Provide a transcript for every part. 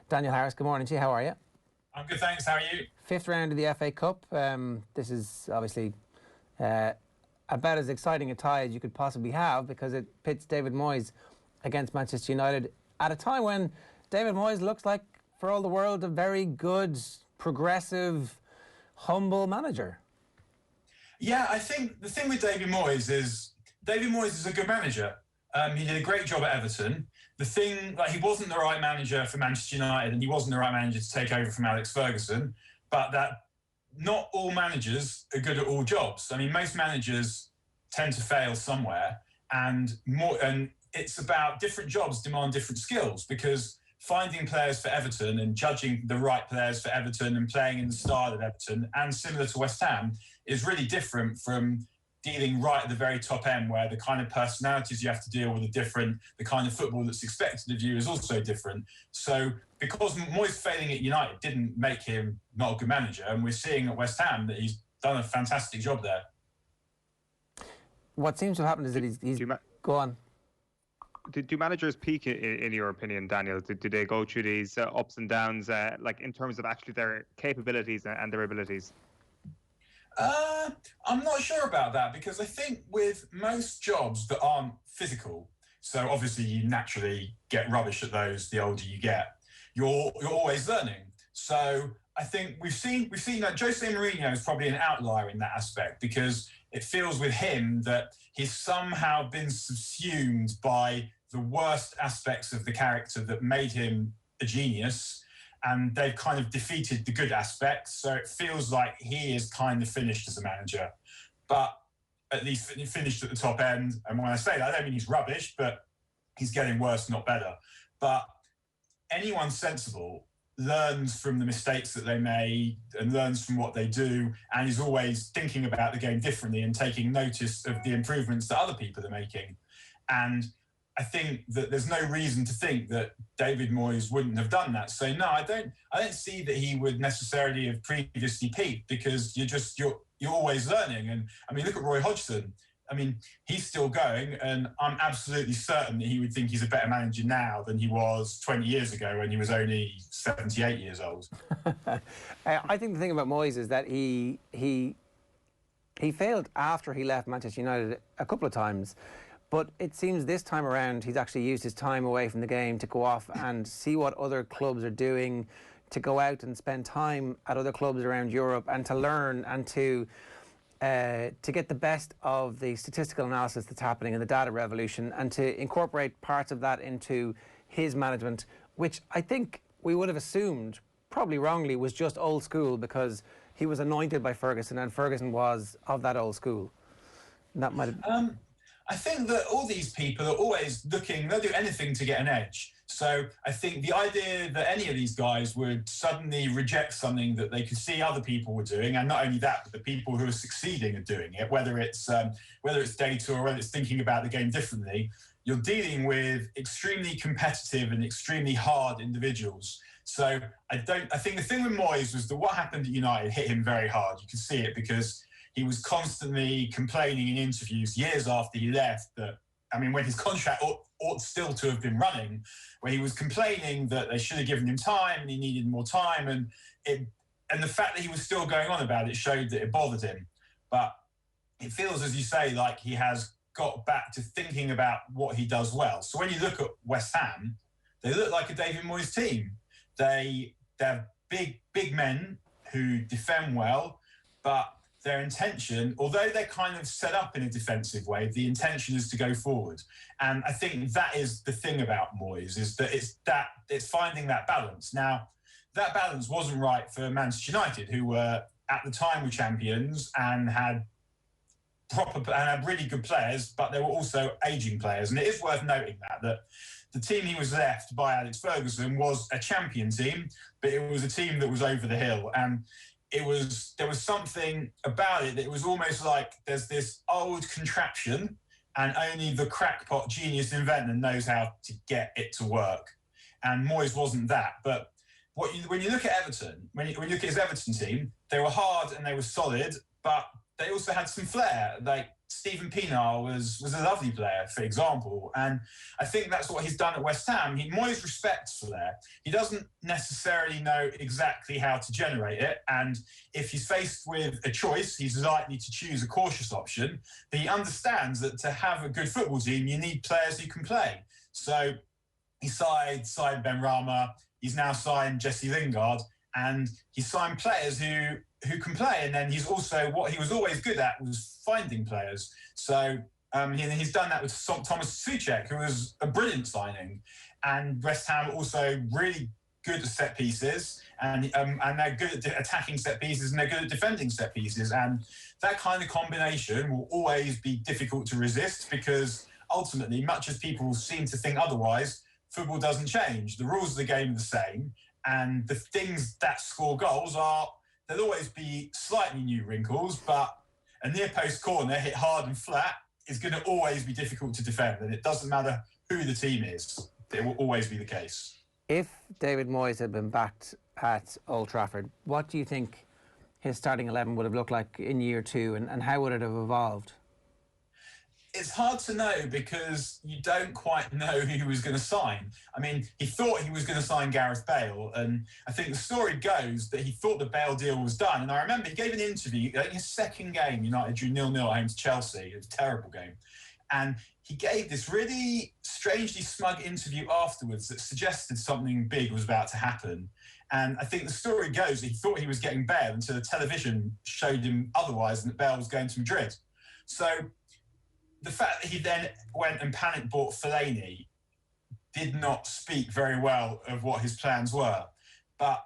Daniel Harris, good morning to you. How are you? I'm good, thanks. How are you? Fifth round of the FA Cup. This is obviously about as exciting a tie as you could possibly have, because it pits David Moyes against Manchester United at a time when David Moyes looks like, for all the world, a very good, progressive, humble manager. Yeah, I think the thing with David Moyes is a good manager. He did a great job at Everton. The thing, he wasn't the right manager for Manchester United, and he wasn't the right manager to take over from Alex Ferguson. But that not all managers are good at all jobs. I mean, most managers tend to fail somewhere, and it's about different jobs demand different skills, because finding players for Everton and judging the right players for Everton and playing in the style of Everton, and similar to West Ham, is really different from dealing right at the very top end, where the kind of personalities you have to deal with are different, the kind of football that's expected of you is also different. So because Moyes failing at United didn't make him not a good manager, and we're seeing at West Ham that he's done a fantastic job there. What seems to happen is that he's go on. Do managers peak, in your opinion, Daniel? Do they go through these ups and downs, like in terms of actually their capabilities and their abilities? I'm not sure about that, because I think with most jobs that aren't physical, so obviously you naturally get rubbish at those the older you get, you're always learning. So I think we've seen that Jose Mourinho is probably an outlier in that aspect, because it feels with him that he's somehow been subsumed by the worst aspects of the character that made him a genius, and they've kind of defeated the good aspects. So it feels like he is kind of finished as a manager, but at least finished at the top end. And when I say that, I don't mean he's rubbish, but he's getting worse, not better. But anyone sensible learns from the mistakes that they made and learns from what they do, and is always thinking about the game differently and taking notice of the improvements that other people are making. And I think that there's no reason to think that David Moyes wouldn't have done that. So no, I don't see that he would necessarily have previously peaked, because you're always learning. And I mean, look at Roy Hodgson. I mean, he's still going, and I'm absolutely certain that he would think he's a better manager now than he was 20 years ago when he was only 78 years old. I think the thing about Moyes is that he failed after he left Manchester United a couple of times. But it seems this time around he's actually used his time away from the game to go off and see what other clubs are doing, to go out and spend time at other clubs around Europe, and to learn and to get the best of the statistical analysis that's happening in the data revolution, and to incorporate parts of that into his management, which I think we would have assumed, probably wrongly, was just old school, because he was anointed by Ferguson, and Ferguson was of that old school. And that might have... I think that all these people are always looking, they'll do anything to get an edge. So I think the idea that any of these guys would suddenly reject something that they could see other people were doing, and not only that, but the people who are succeeding are doing it, whether it's data or whether it's thinking about the game differently, you're dealing with extremely competitive and extremely hard individuals. So I think the thing with Moyes was that what happened at United hit him very hard. You can see it, because he was constantly complaining in interviews years after he left that, I mean, when his contract ought still to have been running, where he was complaining that they should have given him time and he needed more time. And the fact that he was still going on about it showed that it bothered him. But it feels, as you say, like he has got back to thinking about what he does well. So when you look at West Ham, they look like a David Moyes team. They're big men who defend well, but their intention, although they're kind of set up in a defensive way, the intention is to go forward. And I think that is the thing about Moyes, is that it's finding that balance. Now, that balance wasn't right for Manchester United, who were at the time were champions and had really good players, but they were also aging players. And it is worth noting that the team he was left by Alex Ferguson was a champion team, but it was a team that was over the hill. And there was something about it that it was almost like there's this old contraption, and only the crackpot genius inventor knows how to get it to work. And Moyes wasn't that. But when you look at Everton, when you look at his Everton team, they were hard and they were solid, but they also had some flair. Like Stephen Pienaar was a lovely player, for example. And I think that's what he's done at West Ham. Moyes respects Flair. He doesn't necessarily know exactly how to generate it. And if he's faced with a choice, he's likely to choose a cautious option. But he understands that to have a good football team, you need players who can play. So he signed Ben Rama. He's now signed Jesse Lingard. And he signed players who can play. And then he's also, what he was always good at was finding players. So he's done that with Thomas Souček, who was a brilliant signing. And West Ham also really good at set pieces, and they're good at attacking set pieces, and they're good at defending set pieces. And that kind of combination will always be difficult to resist, because ultimately, much as people seem to think otherwise, football doesn't change. The rules of the game are the same. And the things that score goals there'll always be slightly new wrinkles, but a near post corner hit hard and flat is going to always be difficult to defend. And it doesn't matter who the team is. It will always be the case. If David Moyes had been backed at Old Trafford, what do you think his starting 11 would have looked like in year 2, and how would it have evolved? It's hard to know, because you don't quite know who he was going to sign. I mean, he thought he was going to sign Gareth Bale, and I think the story goes that he thought the Bale deal was done. And I remember he gave an interview, like his second game, United drew 0-0 at home to Chelsea. It was a terrible game. And he gave this really strangely smug interview afterwards that suggested something big was about to happen. And I think the story goes that he thought he was getting Bale until the television showed him otherwise, and that Bale was going to Madrid. So the fact that he then went and panic bought Fellaini did not speak very well of what his plans were. But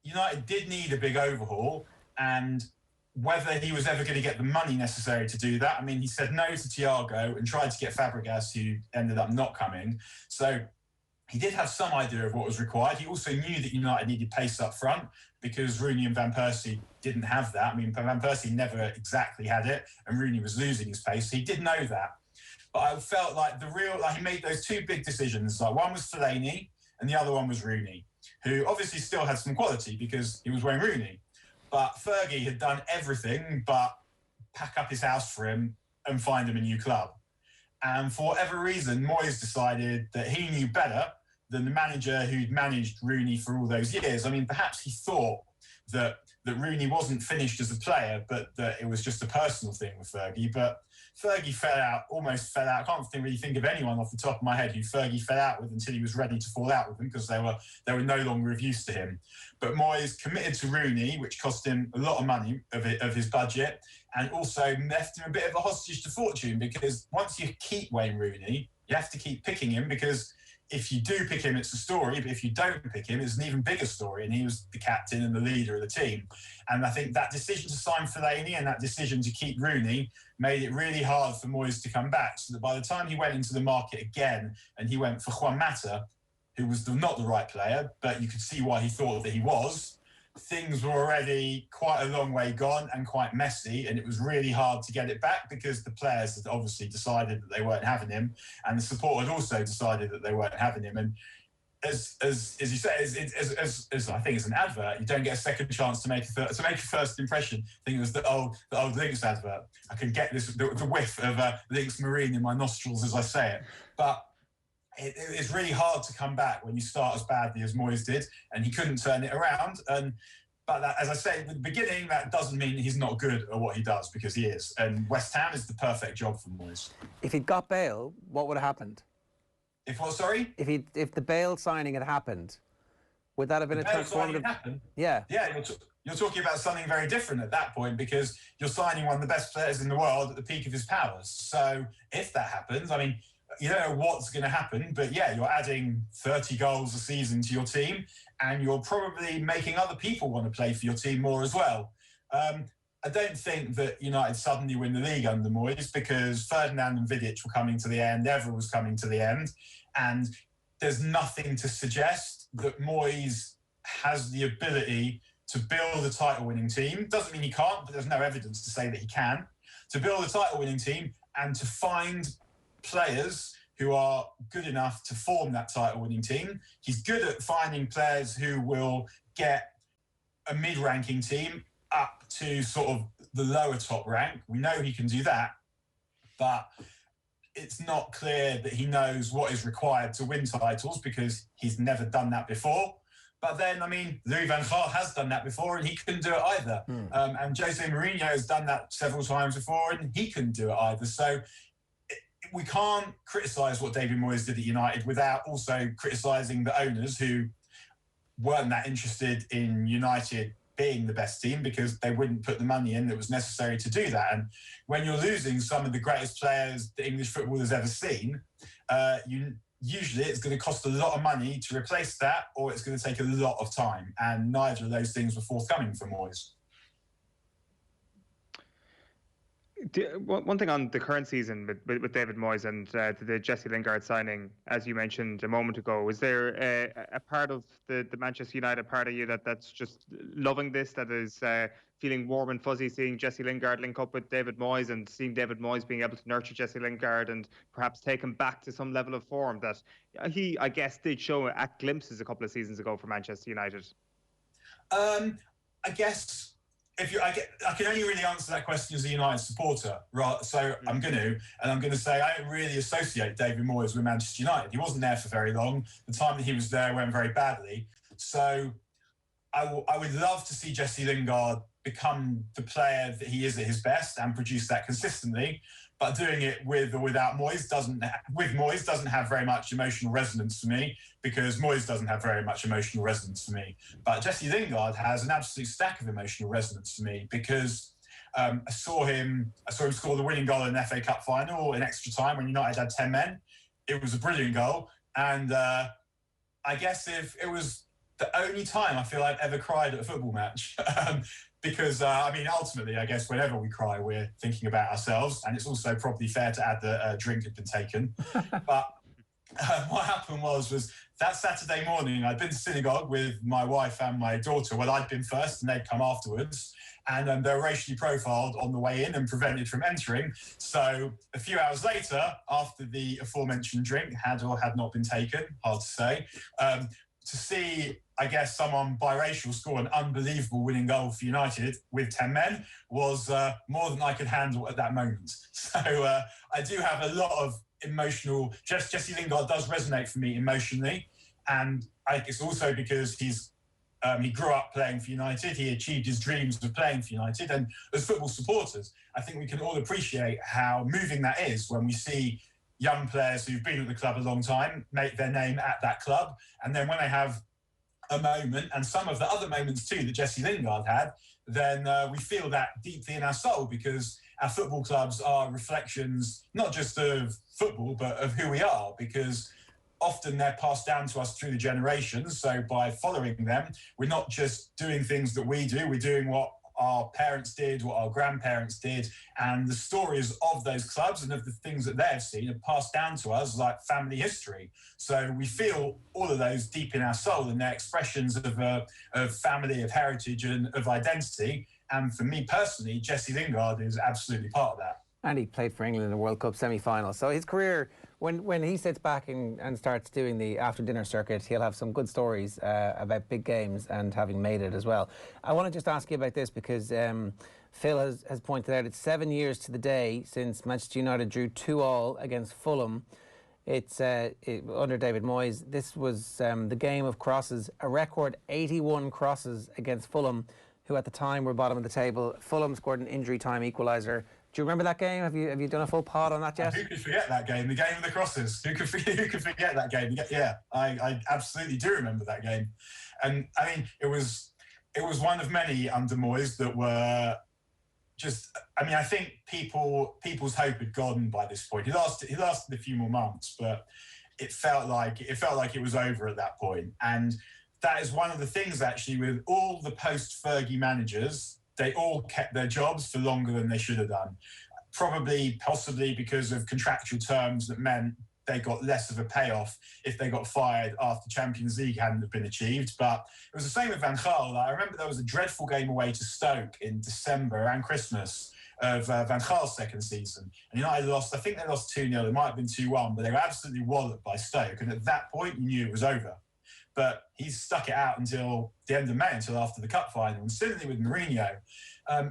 United did need a big overhaul, and whether he was ever going to get the money necessary to do that, I mean, he said no to Thiago and tried to get Fabregas, who ended up not coming. So he did have some idea of what was required. He also knew that United needed pace up front, because Rooney and Van Persie didn't have that. I mean, Van Persie never exactly had it, and Rooney was losing his pace. So he did know that. But I felt like he made those two big decisions. Like, one was Fellaini and the other one was Rooney, who obviously still had some quality because he was wearing Rooney. But Fergie had done everything but pack up his house for him and find him a new club. And for whatever reason, Moyes decided that he knew better than the manager who'd managed Rooney for all those years. I mean, perhaps he thought that Rooney wasn't finished as a player, but that it was just a personal thing with Fergie. But Fergie almost fell out. I can't really think of anyone off the top of my head who Fergie fell out with until he was ready to fall out with him, because they were no longer of use to him. But Moyes committed to Rooney, which cost him a lot of money of his budget, and also left him a bit of a hostage to fortune, because once you keep Wayne Rooney, you have to keep picking him, because if you do pick him, it's a story. But if you don't pick him, it's an even bigger story. And he was the captain and the leader of the team. And I think that decision to sign Fellaini and that decision to keep Rooney made it really hard for Moyes to come back. So that by the time he went into the market again and he went for Juan Mata, who was not the right player, but you could see why he thought that he was, things were already quite a long way gone and quite messy, and it was really hard to get it back, because the players had obviously decided that they weren't having him, and the support had also decided that they weren't having him. And as you say, as I think it's an advert, you don't get a second chance to make a first impression. I think it was the old Lynx advert. I can get the whiff of Lynx Marine in my nostrils as I say it, but it's really hard to come back when you start as badly as Moyes did, and he couldn't turn it around. But that, as I say at the beginning, that doesn't mean he's not good at what he does, because he is. And West Ham is the perfect job for Moyes. If he'd got Bale, what would have happened? If what? Sorry? If the Bale signing had happened, would that have been a transformative? Yeah. Yeah, you're talking about something very different at that point, because you're signing one of the best players in the world at the peak of his powers. So if that happens, I mean, you don't know what's going to happen, but yeah, you're adding 30 goals a season to your team, and you're probably making other people want to play for your team more as well. I don't think that United suddenly win the league under Moyes, because Ferdinand and Vidic were coming to the end, Evra was coming to the end, and there's nothing to suggest that Moyes has the ability to build a title-winning team. Doesn't mean he can't, but there's no evidence to say that he can. To build a title-winning team and to find players who are good enough to form that title-winning team. He's good at finding players who will get a mid-ranking team up to sort of the lower top rank. We know he can do that. but it's not clear that he knows what is required to win titles because he's never done that before. But then, I mean, Louis van Gaal has done that before and he couldn't do it either. And Jose Mourinho has done that several times before and he couldn't do it either. So we can't criticise what David Moyes did at United without also criticising the owners who weren't that interested in United being the best team because they wouldn't put the money in that was necessary to do that. And when you're losing some of the greatest players that English football has ever seen, usually it's going to cost a lot of money to replace that, or it's going to take a lot of time. And neither of those things were forthcoming from Moyes. One thing on the current season with David Moyes and the Jesse Lingard signing, as you mentioned a moment ago, is there a part of the Manchester United part of you that's just loving this, that is feeling warm and fuzzy seeing Jesse Lingard link up with David Moyes and seeing David Moyes being able to nurture Jesse Lingard and perhaps take him back to some level of form that he, I guess, did show at glimpses a couple of seasons ago for Manchester United? I guess... I can only really answer that question as a United supporter, right? So I'm going to say I don't really associate David Moyes with Manchester United. He wasn't there for very long. The time that he was there went very badly. So I would love to see Jesse Lingard become the player that he is at his best and produce that consistently. But doing it with or without Moyes doesn't have very much emotional resonance for me, because Moyes doesn't have very much emotional resonance for me. But Jesse Lingard has an absolute stack of emotional resonance for me because I saw him score the winning goal in the FA Cup final in extra time when United had 10 men. It was a brilliant goal, and I guess if it was the only time I feel I've ever cried at a football match. Because, ultimately, I guess whenever we cry, we're thinking about ourselves. And it's also probably fair to add that a drink had been taken. But what happened was that Saturday morning, I'd been to synagogue with my wife and my daughter. Well, I'd been first and they'd come afterwards. And they were racially profiled on the way in and prevented from entering. So a few hours later, after the aforementioned drink had or had not been taken, hard to say, to see, I guess, someone biracial score an unbelievable winning goal for United with 10 men was more than I could handle at that moment. So I do have a lot of emotional... Jesse Lingard does resonate for me emotionally. And I think it's also because he grew up playing for United. He achieved his dreams of playing for United. And as football supporters, I think we can all appreciate how moving that is when we see young players who've been at the club a long time make their name at that club. And then when they have a moment, and some of the other moments too that Jesse Lingard had, then we feel that deeply in our soul, because our football clubs are reflections not just of football, but of who we are, because often they're passed down to us through the generations. So by following them, we're not just doing things that we do, we're doing what our parents did, what our grandparents did, and the stories of those clubs and of the things that they've seen are passed down to us like family history. So we feel all of those deep in our soul, and they're expressions of family, of heritage, and of identity. And for me personally, Jesse Lingard is absolutely part of that. And he played for England in the World Cup semi-final. So his career, when he sits back and starts doing the after-dinner circuit, he'll have some good stories about big games and having made it as well. I want to just ask you about this because Phil has pointed out it's 7 years to the day since Manchester United drew 2-2 against Fulham. It's under David Moyes. This was the game of crosses, a record 81 crosses against Fulham, who at the time were bottom of the table. Fulham scored an injury time equaliser. Do you remember that game? Have you done a full pod on that yet? Who could forget that game? The game of the crosses. Who could forget that game? Yeah, I absolutely do remember that game. And I mean, it was one of many under Moyes that were just. I mean, I think people's hope had gone by this point. He lasted a few more months, but it felt like it was over at that point. And that is one of the things actually with all the post-Fergie managers. They all kept their jobs for longer than they should have done. Possibly because of contractual terms that meant they got less of a payoff if they got fired after Champions League hadn't been achieved. But it was the same with Van Gaal. I remember there was a dreadful game away to Stoke in December around Christmas of Van Gaal's second season. And United lost, I think they lost 2-0. It might have been 2-1, but they were absolutely walloped by Stoke. And at that point, you knew it was over. but he's stuck it out until the end of May, until after the cup final. And similarly with Mourinho,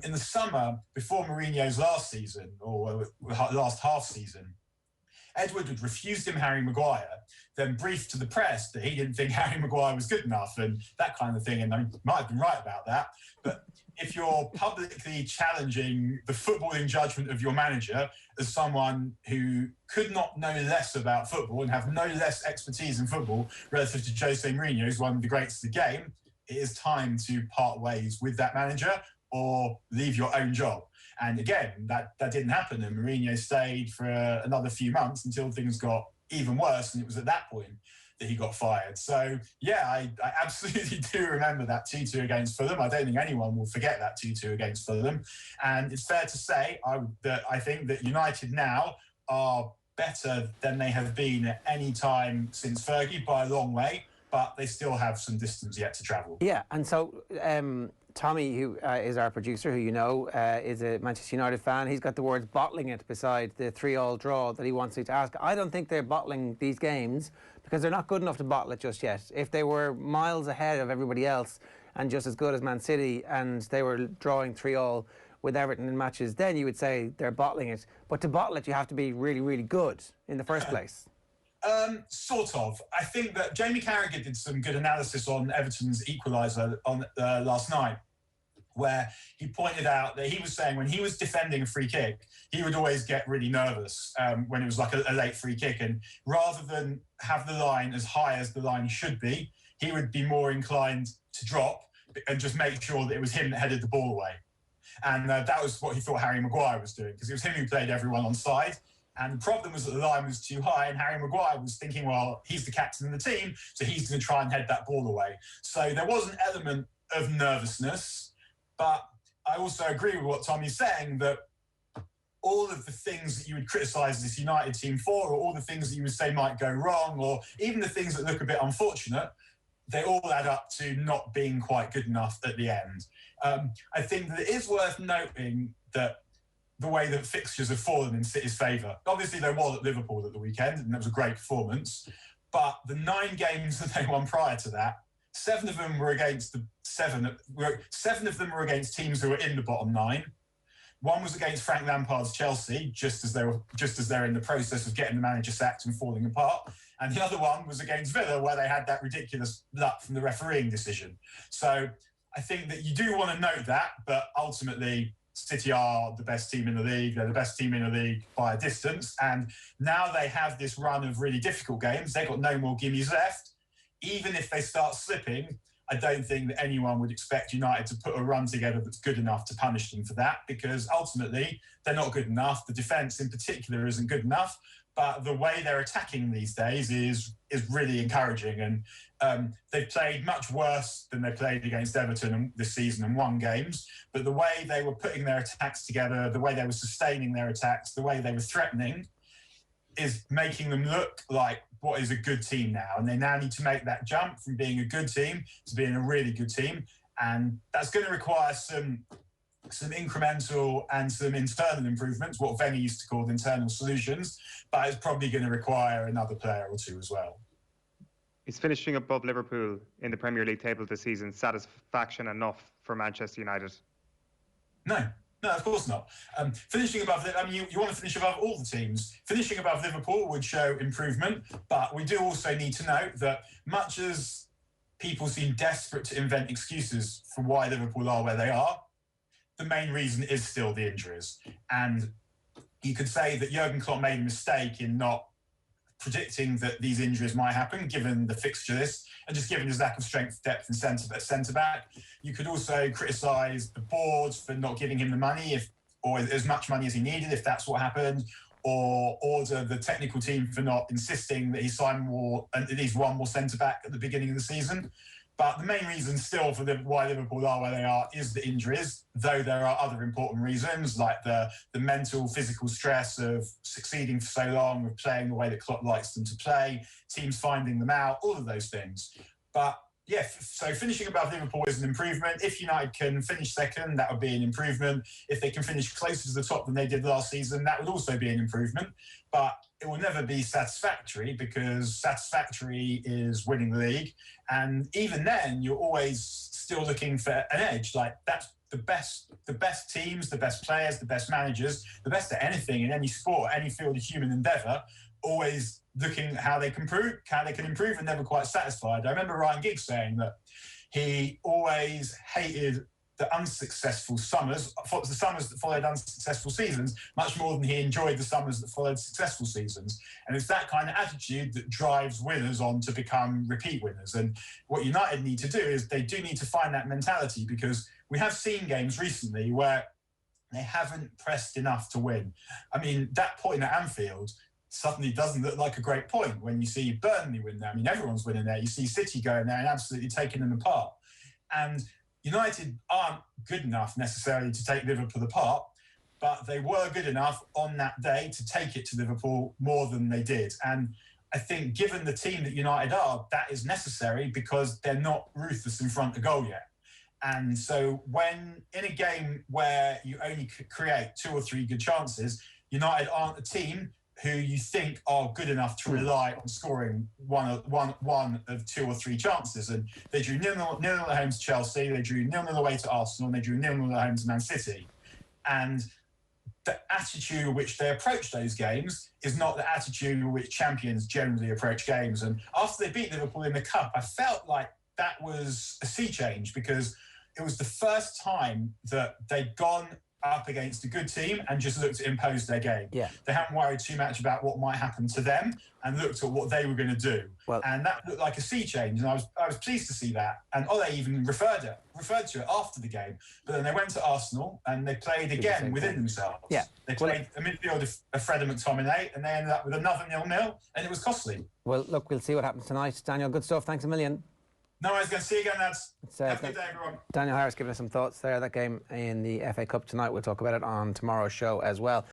in the summer before Mourinho's last season, or last half season, Edward had refused him Harry Maguire, then briefed to the press that he didn't think Harry Maguire was good enough and that kind of thing. And I might have been right about that. But if you're publicly challenging the footballing judgment of your manager as someone who could not know less about football and have no less expertise in football relative to Jose Mourinho, who's one of the greats of the game, it is time to part ways with that manager or leave your own job. And again, that didn't happen. And Mourinho stayed for another few months until things got even worse. And it was at that point that he got fired. So, yeah, I absolutely do remember that 2-2 against Fulham. I don't think anyone will forget that 2-2 against Fulham. And it's fair to say that I think that United now are better than they have been at any time since Fergie by a long way, but they still have some distance yet to travel. Yeah, and so Tommy, who is our producer, who you know is a Manchester United fan, he's got the words bottling it beside the 3-3 draw that he wants me to ask. I don't think they're bottling these games because they're not good enough to bottle it just yet. If they were miles ahead of everybody else and just as good as Man City and they were drawing 3-3 with Everton in matches, then you would say they're bottling it. But to bottle it, you have to be really, really good in the first place. Sort of. I think that Jamie Carragher did some good analysis on Everton's equaliser on last night, where he pointed out that he was saying when he was defending a free kick, he would always get really nervous when it was like a late free kick. And rather than have the line as high as the line should be, he would be more inclined to drop and just make sure that it was him that headed the ball away. And that was what he thought Harry Maguire was doing, because it was him who played everyone on side. And the problem was that the line was too high, and Harry Maguire was thinking, well, he's the captain of the team, so he's going to try and head that ball away. So there was an element of nervousness, but I also agree with what Tommy's saying, that all of the things that you would criticise this United team for, or all the things that you would say might go wrong, or even the things that look a bit unfortunate, they all add up to not being quite good enough at the end. I think that it is worth noting that the way that fixtures have fallen in City's favour. Obviously, they were at Liverpool at the weekend, and that was a great performance. But the 9 games that they won prior to that, 7 of them were against seven of them were against teams who were in the bottom 9. One was against Frank Lampard's Chelsea, just as they're in the process of getting the manager sacked and falling apart. And the other one was against Villa, where they had that ridiculous luck from the refereeing decision. So I think that you do want to note that, but ultimately City are the best team in the league. They're the best team in the league by a distance. And now they have this run of really difficult games. They've got no more gimmies left. Even if they start slipping, I don't think that anyone would expect United to put a run together that's good enough to punish them for that, because ultimately they're not good enough. The defence in particular isn't good enough. But the way they're attacking these days is really encouraging. And they've played much worse than they played against Everton this season and won games. But the way they were putting their attacks together, the way they were sustaining their attacks, the way they were threatening is making them look like what is a good team now. And they now need to make that jump from being a good team to being a really good team. And that's going to require some incremental and some internal improvements, what Wenger used to call internal solutions, but it's probably going to require another player or two as well. Is finishing above Liverpool in the Premier League table this season satisfaction enough for Manchester United? No, of course not. Finishing above, you want to finish above all the teams. Finishing above Liverpool would show improvement, but we do also need to note that much as people seem desperate to invent excuses for why Liverpool are where they are, the main reason is still the injuries. And you could say that Jurgen Klopp made a mistake in not predicting that these injuries might happen, given the fixture list, and just given his lack of strength, depth and centre-back. You could also criticise the board for not giving him the money, or as much money as he needed, if that's what happened, or order the technical team for not insisting that he sign at least one more centre-back at the beginning of the season. But the main reason still for why Liverpool are where they are is the injuries, though there are other important reasons, like the mental, physical stress of succeeding for so long, of playing the way that Klopp likes them to play, teams finding them out, all of those things. But yeah, so finishing above Liverpool is an improvement. If United can finish second, that would be an improvement. If they can finish closer to the top than they did last season, that would also be an improvement. But it will never be satisfactory, because satisfactory is winning the league. And even then, you're always still looking for an edge. Like, that's the best teams, the best players, the best managers, the best at anything in any sport, any field of human endeavour, always looking at how they can improve and never quite satisfied. I remember Ryan Giggs saying that he always hated the unsuccessful summers, the summers that followed unsuccessful seasons, much more than he enjoyed the summers that followed successful seasons. And it's that kind of attitude that drives winners on to become repeat winners. And what United need to do is they do need to find that mentality, because we have seen games recently where they haven't pressed enough to win. I mean, that point at Anfield suddenly doesn't look like a great point when you see Burnley win there. I mean, everyone's winning there. You see City going there and absolutely taking them apart. And United aren't good enough necessarily to take Liverpool apart, but they were good enough on that day to take it to Liverpool more than they did. And I think, given the team that United are, that is necessary, because they're not ruthless in front of goal yet. And so when in a game where you only create 2 or 3 good chances, United aren't a team who you think are good enough to rely on scoring one of 2 or 3 chances. And they drew 0-0 at home to Chelsea, they drew 0-0 away to Arsenal, and they drew 0-0 at home to Man City. And the attitude with which they approach those games is not the attitude with which champions generally approach games. And after they beat Liverpool in the Cup, I felt like that was a sea change, because it was the first time that they'd gone up against a good team and just looked to impose their game. Yeah. They haven't worried too much about what might happen to them and looked at what they were going to do. Well, and that looked like a sea change, and I was pleased to see that. And Ole even referred to it after the game. But then they went to Arsenal and they played again within themselves. Yeah. They played a midfield of Fred and McTominay, and they ended up with another 0-0, and it was costly. Well, look, we'll see what happens tonight. Daniel, good stuff. Thanks a million. No, I was going to see you again, lads. Have a good day, everyone. Daniel Harris giving us some thoughts there. That game in the FA Cup tonight, we'll talk about it on tomorrow's show as well.